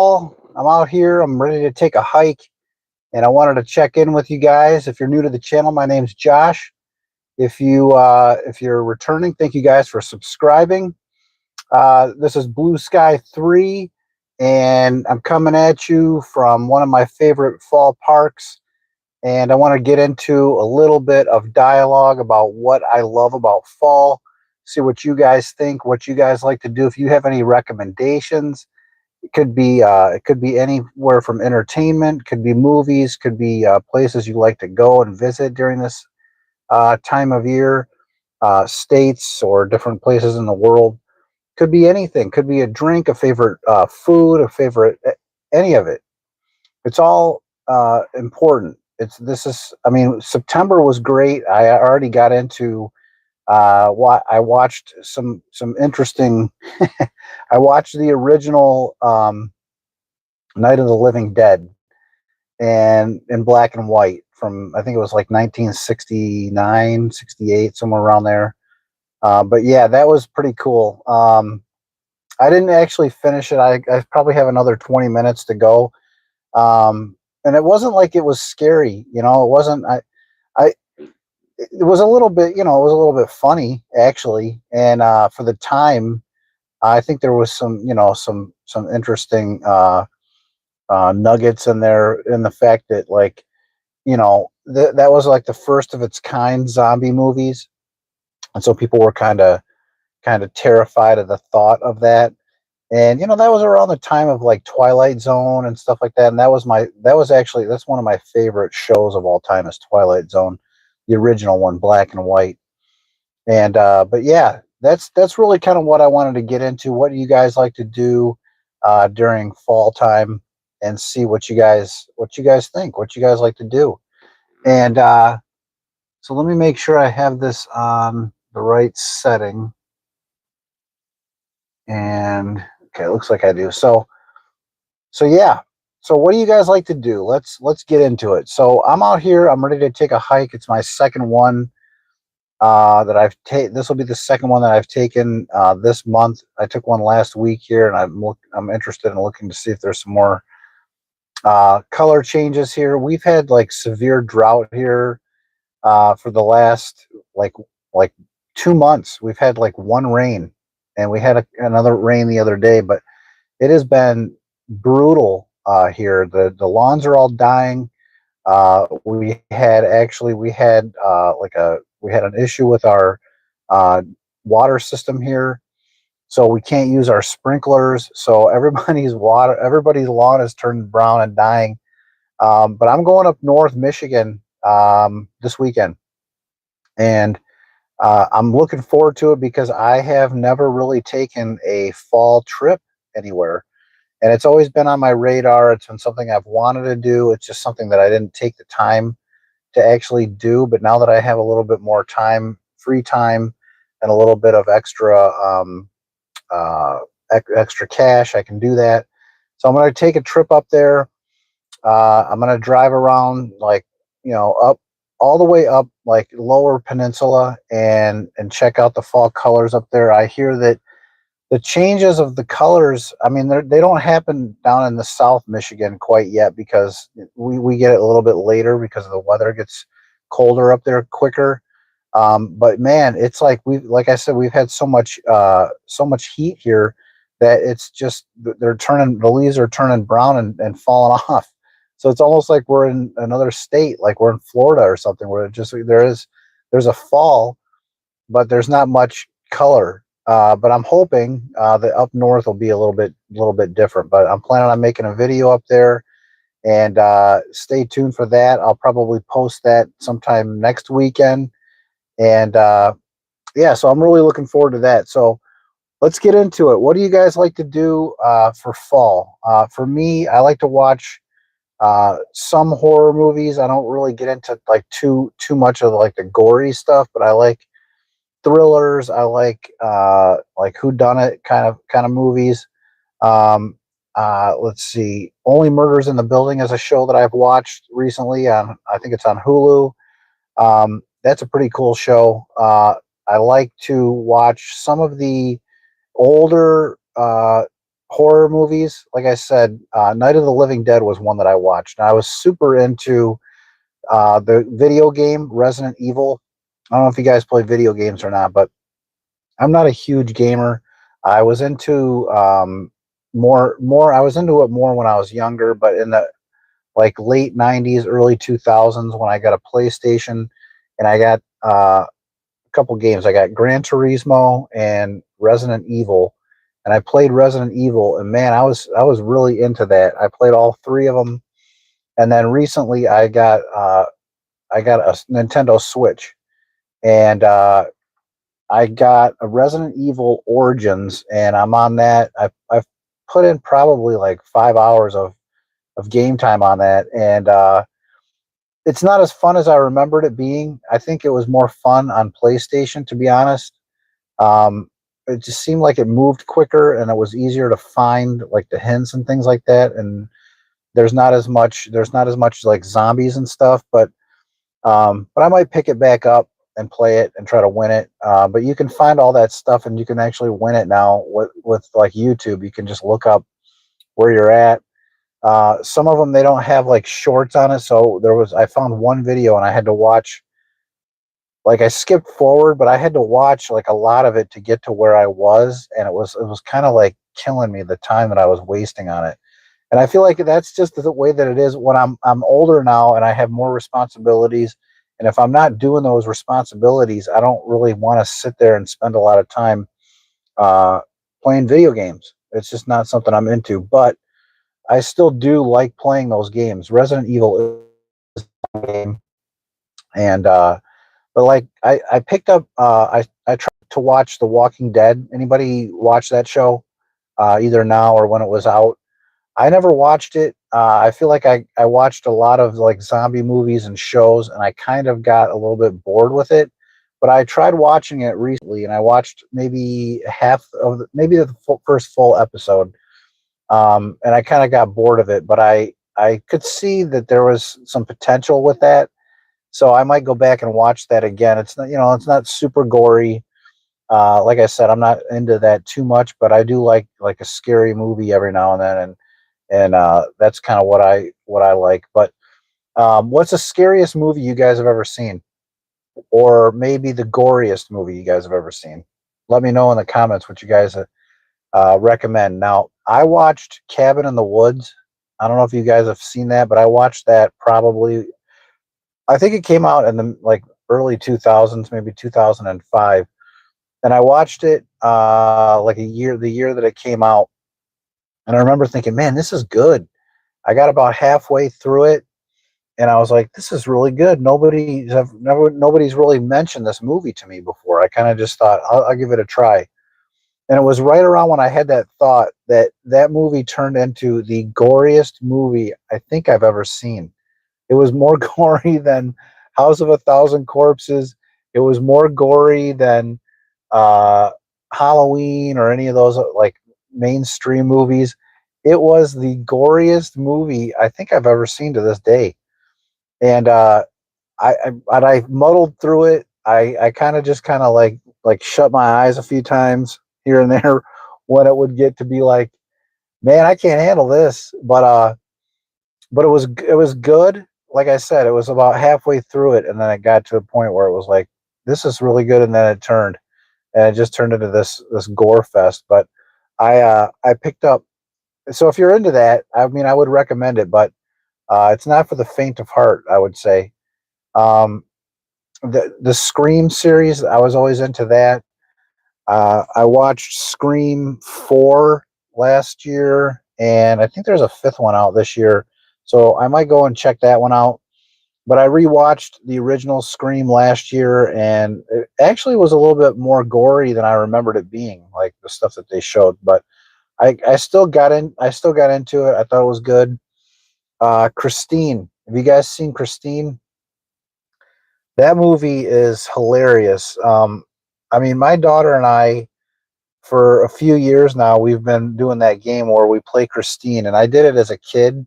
I'm out here. I'm ready to take a hike, and I wanted to check in with you guys. If you're new to the channel, my name's Josh. If you're returning, thank you guys for subscribing. This is Blue Sky 3, and I'm coming at you from one of my favorite fall parks. And I want to get into a little bit of dialogue about what I love about fall. See what you guys think, what you guys like to do. If you have any recommendations, it could be anywhere from entertainment, could be movies, could be places you like to go and visit during this time of year, states or different places in the world. Could be anything. Could be a drink, a favorite food, a favorite any of it. It's all important. It's this is. I mean, September was great. I already got into what I watched some interesting. I watched the original Night of the Living Dead, and in black and white from, I think it was like 1969, 68, somewhere around there. But yeah, that was pretty cool. I didn't actually finish it. I probably have another 20 minutes to go. And it wasn't like it was scary, it wasn't. I it was a little bit, it was a little bit funny actually, and for the time, I think there was some, some interesting nuggets in there, in the fact that, like, that was like the first of its kind zombie movies, and so people were kind of terrified of the thought of that. And that was around the time of like Twilight Zone and stuff like that. And that's one of my favorite shows of all time, is Twilight Zone, the original one, black and white. And but yeah, that's really kind of what I wanted to get into. What do you guys like to do during fall time? And see what you guys think, what you guys like to do. And so let me make sure I have this on the right setting. And okay, it looks like I do. So yeah. So what do you guys like to do? Let's get into it. So I'm out here. I'm ready to take a hike. It's my second one that I've taken. This will be the second one that I've taken this month. I took one last week here, and I'm interested in looking to see if there's some more color changes here. We've had like severe drought here for the last like 2 months. We've had like one rain, and we had another rain the other day, but it has been brutal here. The lawns are all dying. We had an issue with our uh, water system here, so we can't use our sprinklers. So everybody's lawn is turning brown and dying. But I'm going up north Michigan this weekend, and I'm looking forward to it because I have never really taken a fall trip anywhere, and it's always been on my radar. It's been something I've wanted to do. It's just something that I didn't take the time to actually do. But now that I have a little bit more time, free time, and a little bit of uh, extra cash, I can do that. So I'm going to take a trip up there. I'm going to drive around, like, up all the way up, like lower peninsula, and check out the fall colors up there. I hear that the changes of the colors, I mean, they don't happen down in the South Michigan quite yet, because we get it a little bit later because the weather gets colder up there quicker. But man, it's like I said, we've had so much heat here that it's just, the leaves are turning brown and falling off. So it's almost like we're in another state, like we're in Florida or something, where there's a fall, but there's not much color. But I'm hoping that up north will be a little bit different. But I'm planning on making a video up there, and stay tuned for that. I'll probably post that sometime next weekend, and yeah, so I'm really looking forward to that. So let's get into it. What do you guys like to do for fall? For me, I like to watch some horror movies. I don't really get into like too much of like the gory stuff, but I like thrillers. I like who done it kind of movies. Um, let's see. Only Murders in the Building is a show that I've watched recently on. I think it's on Hulu. That's a pretty cool show. I like to watch some of the older horror movies, like I said, Night of the Living Dead was one that I watched. And I was super into the video game Resident Evil. I don't know if you guys play video games or not, but I'm not a huge gamer. I was into more. I was into it more when I was younger, but in the like late '90s, early 2000s, when I got a PlayStation, and I got a couple games. I got Gran Turismo and Resident Evil, and I played Resident Evil, and man, I was really into that. I played all three of them, and then recently I got a Nintendo Switch, and I got a Resident Evil Origins, and I'm on that. I've put in probably like 5 hours of game time on that, and it's not as fun as I remembered it being. I think it was more fun on PlayStation, to be honest. Um, it just seemed like it moved quicker and it was easier to find like the hints and things like that. And there's not as much like zombies and stuff, but I might pick it back up and play it and try to win it. But you can find all that stuff and you can actually win it now with like YouTube. You can just look up where you're at. Some of them they don't have like shorts on it, so I found one video and I had to watch, like I skipped forward, but I had to watch like a lot of it to get to where I was, and it was kind of like killing me the time that I was wasting on it. And I feel like that's just the way that it is when I'm older now and I have more responsibilities. And if I'm not doing those responsibilities, I don't really want to sit there and spend a lot of time uh, playing video games. It's just not something I'm into. But I still do like playing those games. Resident Evil is a game, and but like I picked up I tried to watch The Walking Dead. Anybody watch that show? Either now or when it was out. I never watched it. I feel like I watched a lot of like zombie movies and shows, and I kind of got a little bit bored with it. But I tried watching it recently, and I watched maybe maybe the first full episode, and I kind of got bored of it. But I could see that there was some potential with that, so I might go back and watch that again. It's not, it's not super gory. Like I said, I'm not into that too much, but I do like a scary movie every now and then, and that's kind of what I like. But what's the scariest movie you guys have ever seen, or maybe the goriest movie you guys have ever seen? Let me know in the comments what you guys recommend. Now, I watched Cabin in the Woods. I don't know if you guys have seen that, but I watched that probably. I think it came out in the like early 2000s, maybe 2005, and I watched it like the year that it came out, and I remember thinking, man, this is good. I got about halfway through it, and I was like, "This is really good." Nobody's really mentioned this movie to me before. I kind of just thought I'll give it a try, and it was right around when I had that thought that that movie turned into the goriest movie I think I've ever seen. It was more gory than House of a Thousand Corpses. It was more gory than uh, Halloween or any of those like mainstream movies. It was the goriest movie I think I've ever seen to this day, and I muddled through it. I kind of like shut my eyes a few times here and there when it would get to be like, man, I can't handle this. But it was good. Like I said, it was about halfway through it, and then it got to a point where it was like, this is really good, and then it just turned into this gore fest. But I picked up. So if you're into that, I mean, I would recommend it, but it's not for the faint of heart, I would say. Um, the Scream series, I was always into that. I watched Scream 4 last year, and I think there's a fifth one out this year. So I might go and check that one out. But I rewatched the original Scream last year, and it actually was a little bit more gory than I remembered it being, like the stuff that they showed. But I still got in. I still got into it. I thought it was good. Christine. Have you guys seen Christine? That movie is hilarious. I mean, my daughter and I, for a few years now, we've been doing that game where we play Christine, and I did it as a kid.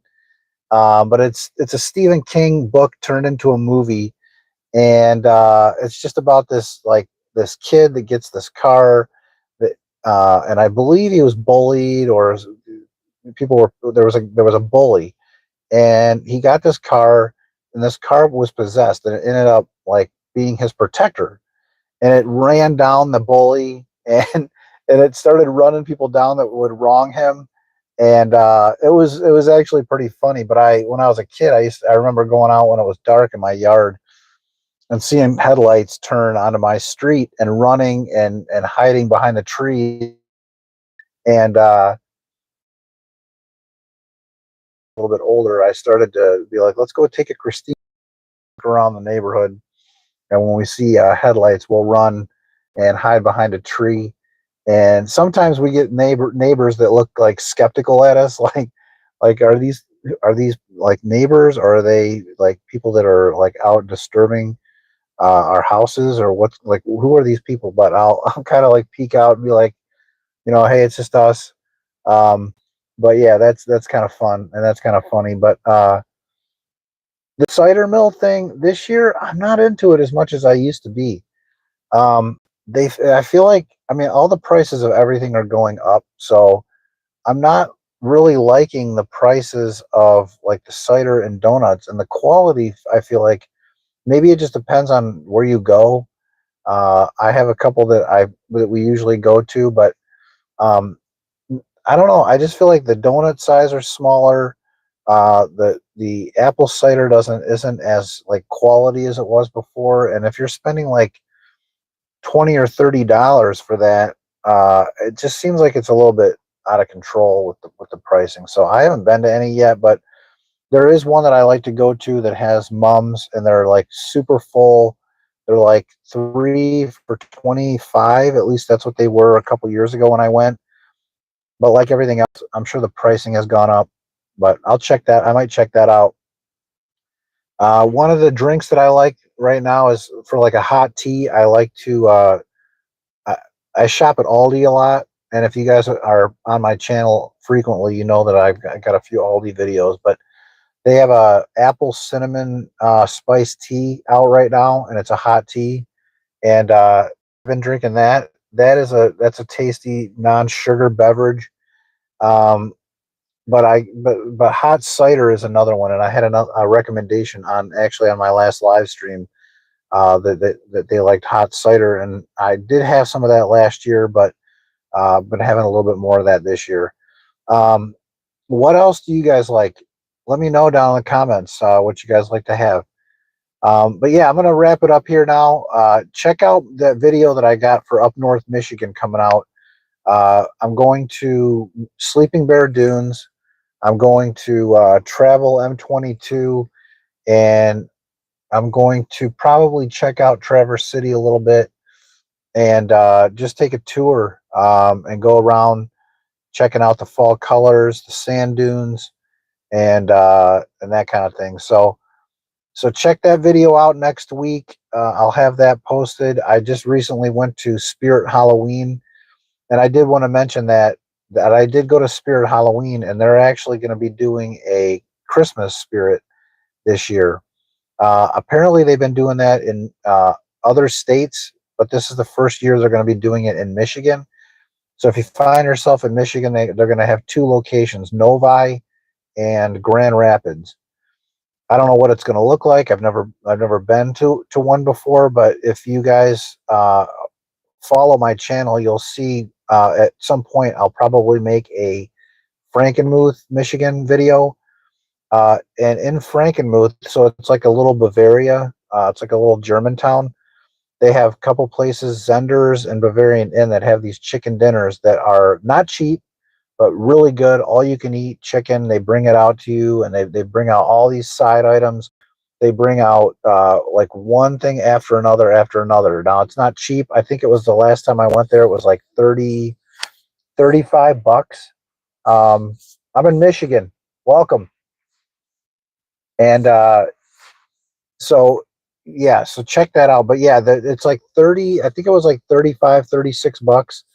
But it's a Stephen King book turned into a movie, and it's just about this kid that gets this car that and I believe he was bullied, or people were there was a bully, and he got this car, and this car was possessed, and it ended up like being his protector, and it ran down the bully, and it started running people down that would wrong him, and it was actually pretty funny. But when I was a kid, I remember going out when it was dark in my yard and seeing headlights turn onto my street and running and hiding behind the tree, and a little bit older, I started to be like, let's go take a Christine around the neighborhood. And when we see headlights, we'll run and hide behind a tree. And sometimes we get neighbors that look like skeptical at us, like are these like neighbors, or are they like people that are like out disturbing our houses, or what's like who are these people? But I'll kind of like peek out and be like, hey, it's just us. Um, but yeah, that's kind of fun and that's kind of funny. But the cider mill thing this year, I'm not into it as much as I used to be. I feel like, I mean, all the prices of everything are going up, so I'm not really liking the prices of like the cider and donuts and the quality. I feel like maybe it just depends on where you go. I have a couple that we usually go to, but um, I don't know. I just feel like the donut size are smaller. The apple cider doesn't isn't as like quality as it was before, and if you're spending like $20 or $30 for that, it just seems like it's a little bit out of control with the pricing. So I haven't been to any yet, but there is one that I like to go to that has mums, and they're like super full. They're like 3 for 25. At least that's what they were a couple years ago when I went. But like everything else, I'm sure the pricing has gone up. But I'll check that. I might check that out. One of the drinks that I like right now is for like a hot tea. I like to I, I shop at Aldi a lot, and if you guys are on my channel frequently, you know that I got a few Aldi videos. But they have a apple cinnamon spiced tea out right now, and it's a hot tea, and I've been drinking that. That's a tasty non-sugar beverage. Um, but hot cider is another one, and I had a recommendation on actually on my last live stream that they liked hot cider, and I did have some of that last year, but been having a little bit more of that this year. Um, what else do you guys like? Let me know down in the comments what you guys like to have. But yeah, I'm gonna wrap it up here now. Check out that video that I got for Up North Michigan coming out. I'm going to Sleeping Bear Dunes. I'm going to Travel M22, and I'm going to probably check out Traverse City a little bit, and just take a tour and go around checking out the fall colors, the sand dunes, and that kind of thing. So check that video out next week. I'll have that posted. I just recently went to Spirit Halloween, and I did want to mention that I did go to Spirit Halloween, and they're actually going to be doing a Christmas Spirit this year. Apparently, they've been doing that in other states, but this is the first year they're going to be doing it in Michigan. So if you find yourself in Michigan, they're going to have two locations, Novi and Grand Rapids. I don't know what it's going to look like. I've never been to one before, but if you guys follow my channel, you'll see at some point I'll probably make a Frankenmuth, Michigan video. And in Frankenmuth, so it's like a little Bavaria. It's like a little German town. They have a couple places, Zenders and Bavarian Inn, that have these chicken dinners that are not cheap, but really good. All you can eat chicken. They bring it out to you, and they bring out all these side items. They bring out like one thing after another after another. Now it's not cheap. I think it was the last time I went there, it was like 35 bucks. I'm in Michigan. Welcome. And so yeah, so check that out. But yeah, it's like 30, I think it was like 35, 36 bucks.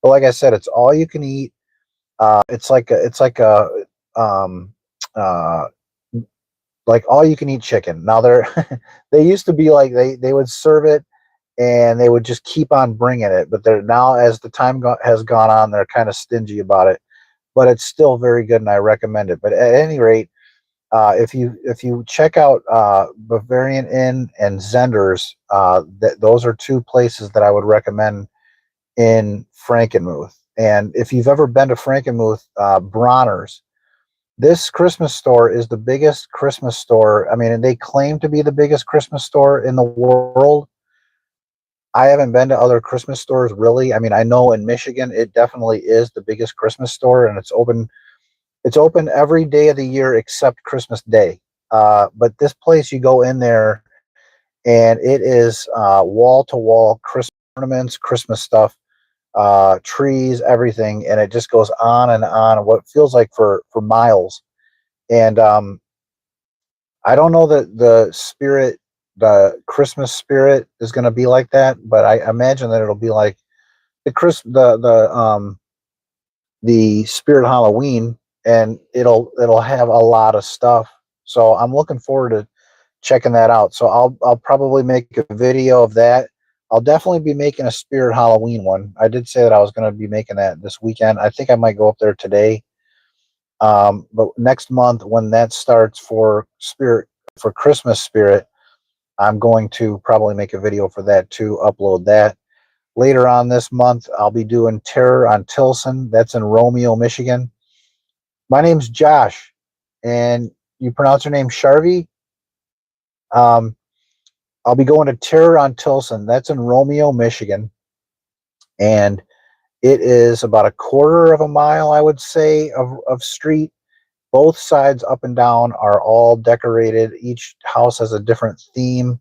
But like I said, it's all you can eat. It's um uh like all you can eat chicken. Now they're they used to be like they would serve it and they would just keep on bringing it. But they're now, as the time has gone on, they're kind of stingy about it. But it's still very good, and I recommend it. But at any rate, if you check out Bavarian Inn and Zender's, those are two places that I would recommend in Frankenmuth. And if you've ever been to Frankenmuth, Bronner's, this Christmas store is the biggest Christmas store. I mean, and they claim to be the biggest Christmas store in the world. I haven't been to other Christmas stores really. I mean, I know in Michigan it definitely is the biggest Christmas store, and it's open. It's open every day of the year except Christmas Day. But this place, you go in there, and it is wall to wall Christmas ornaments, Christmas stuff, trees, everything, and it just goes on and on. What feels like for miles. And I don't know that the Christmas spirit is going to be like that, but I imagine that it'll be like the Spirit Halloween, and it'll have a lot of stuff. So I'm looking forward to checking that out. So I'll probably make a video of that. I'll definitely be making a Spirit Halloween one. I did say that I was going to be making that this weekend. I think I might go up there today. But next month, when that starts for Christmas Spirit, I'm going to probably make a video for that too, upload that. Later on this month, I'll be doing Terror on Tilson. That's in Romeo, Michigan. My name's Josh, and you pronounce your name Sharvey. I'll be going to Terror on Tilson. That's in Romeo, Michigan. And it is about a quarter of a mile, I would say, of street. Both sides up and down are all decorated. Each house has a different theme.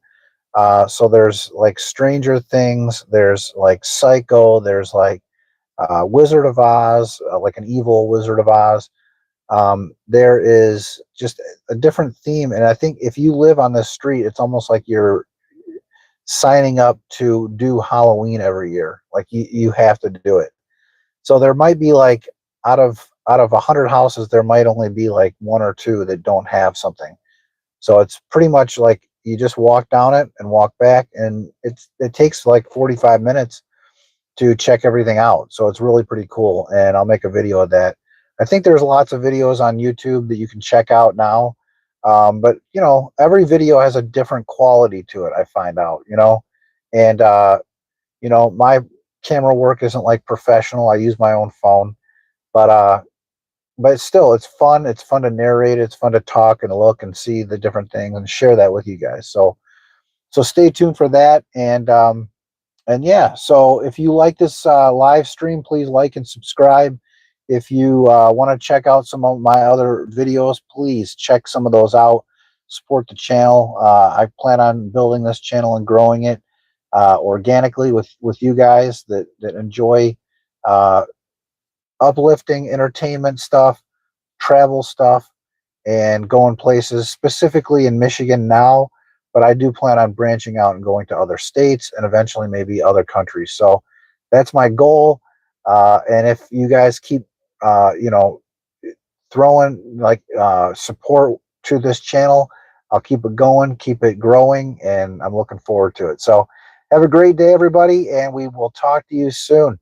So there's like Stranger Things, there's like Psycho, there's like Wizard of Oz, like an evil Wizard of Oz. There is just a different theme. And I think if you live on this street, it's almost like you're signing up to do Halloween every year. Like you have to do it. So there might be like out of 100 houses, there might only be like one or two that don't have something. So it's pretty much like you just walk down it and walk back, and it takes like 45 minutes to check everything out. So it's really pretty cool, and I'll make a video of that. I think there's lots of videos on YouTube that you can check out now. But you know, every video has a different quality to it, I find out, you know. And you know, my camera work isn't like professional. I use my own phone, but still, it's fun. It's fun to narrate. It's fun to talk and look and see the different things and share that with you guys. So stay tuned for that. And yeah, so if you like this live stream, please like and subscribe. If you want to check out some of my other videos, please check some of those out. Support the channel. I plan on building this channel and growing it organically with you guys that enjoy uplifting entertainment stuff, travel stuff, and going places, specifically in Michigan now. But I do plan on branching out and going to other states and eventually maybe other countries. So that's my goal. And if you guys keep, you know, throwing like support to this channel, I'll keep it going, keep it growing, and I'm looking forward to it. So have a great day, everybody, and we will talk to you soon.